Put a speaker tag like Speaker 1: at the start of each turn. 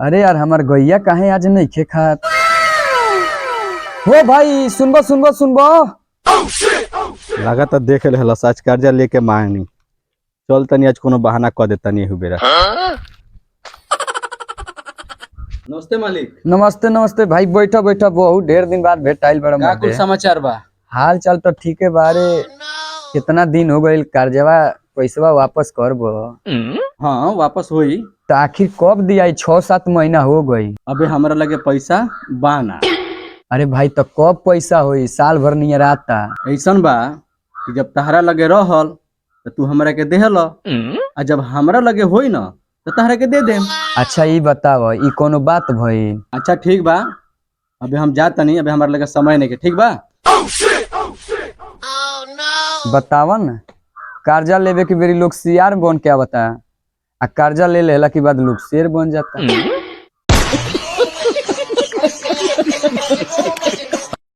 Speaker 1: अरे यार हमार गैया काहे आज नहीं खे खात। हो भाई सुनबो सुनबो सुनबो।
Speaker 2: लगातार देख ले आज कर्जा लेके मांगनी चल तनी आज कोनो बहाना क देता नहीं बेरा। नमस्ते मालिक।
Speaker 1: नमस्ते नमस्ते भाई, बैठो बैठो, बहुत ढेर दिन बाद भेटाइल बड़ा
Speaker 2: का कुल समाचार बा?
Speaker 1: हाल चाल तो ठीक है बारे। कितना दिन हो गइल कर्जवा पैसवा वापस करबो।
Speaker 2: हाँ वापस होई।
Speaker 1: तो आखिर कब दिया? 6-7 महीना हो गई।
Speaker 2: अबे हमरा लगे पैसा बाना।
Speaker 1: अरे भाई तो कब पैसा होई? साल भर नियर आता।
Speaker 2: ऐसन बा कि जब तहरा लगे रहल तो तू हमरा के देहल आ जब हमरा लगे होई ना तो तहरा के दे देम।
Speaker 1: अच्छा ये बताओ, ई कोनो बात भइल?
Speaker 2: अच्छा ठीक बा, अबे हम जाता नहीं, अबे हमारे लगे समय नहीं के। ठीक बा
Speaker 1: बतावा न। कर्जा लेवे के बेरी लोग सियार बन के आवता, आ कर्जा ले लेला के बाद लोग शेर बन जाता।